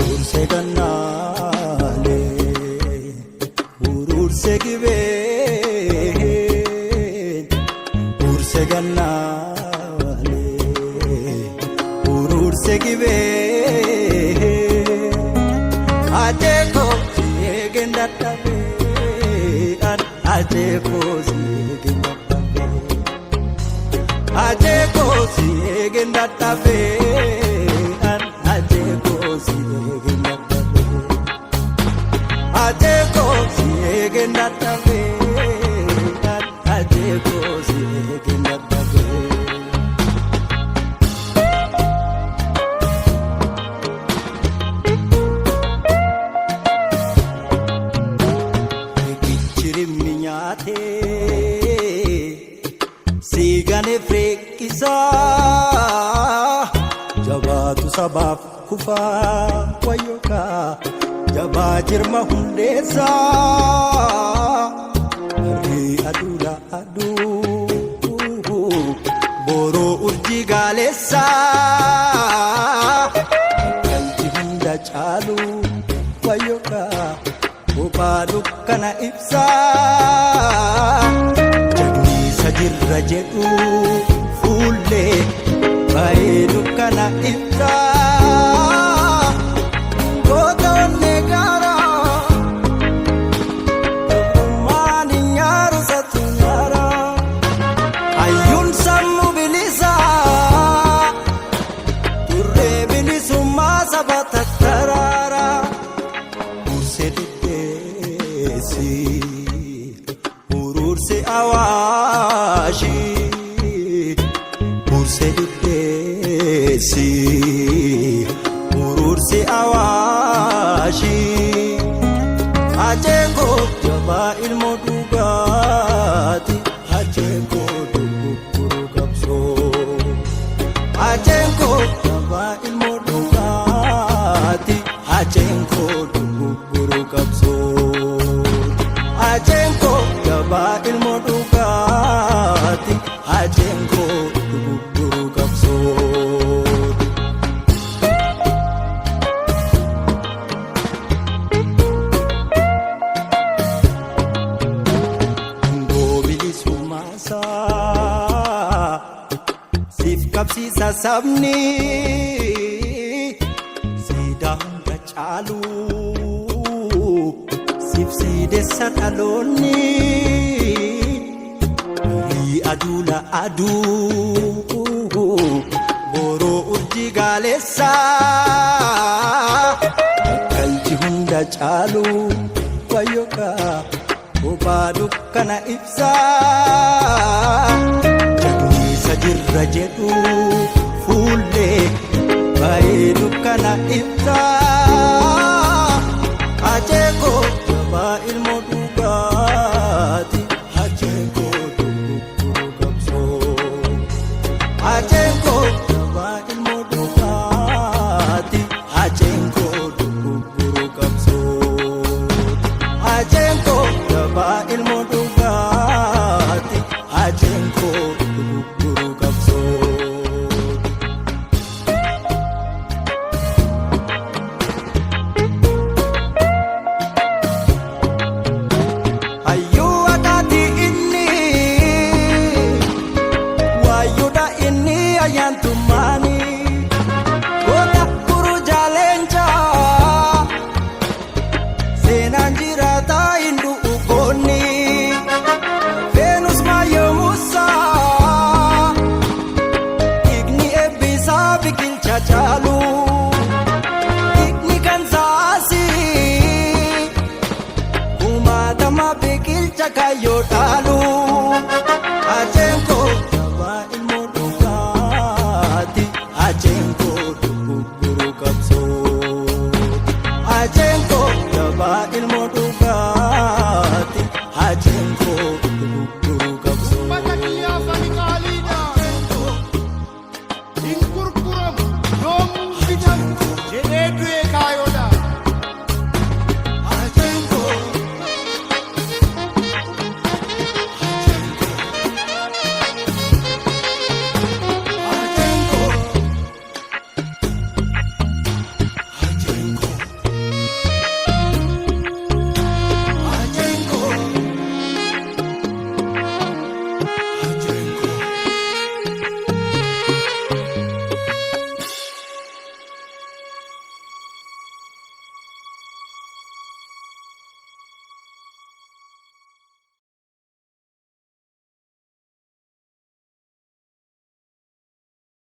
Urse gannale, ururse gibe, urse gannale, ururse gibe. Ajeko siegenda tabe, ajeko siegenda tabe, ajeko siegenda tabe, ajeko siegenda tabe, ajeko siegenda tabe, ajeko siegenda tabe. Sigane frekisa jabatu sabaf kufa wayoka jabajirma hundesa ari adula adu boro urji galesa kalti hunda chalu wayoka upadu kana ipsa sajirra jedhu fulle baedu kana ibsa gotonne gara mani nyaru satunara ayun sammu bilisa turre bilisumma sabatattarara ursedesi ururse awashi urse desi ururse awashi ajengo jaba ilmo dugati ajengo duguru kapso ajengo jaba ilmo dugati ajengo duguru kapso ajengo jaba ilmo dugati ajengo duguru kapso ngobili sumasa sif kapsi sabni sidam chalu sifsi desataloni adula adu boro urji galesa kalti hunda chalu wayoka upadu kana ipsa jagni sajirra jedhu fulle baedu kana ipsa ajeko jaba ilmo dugati ajeko duguru kapso ajengo jaba ilmo dugati ajengo duguru kapso ajengo jaba ilmo dugati ajengo duguru kapso yantumani kota kuru jalenja senanjira ta indu ukoni venus mayo musa igni ebisa bikil chachalu igni kansasi umadama bikil chakayo talu ajengo ajengo duguru kapso ajengo jaba ilmo dugati ajengo duguru kapso patakia fanikalina inkurkuram dom bijan jenedu e kayo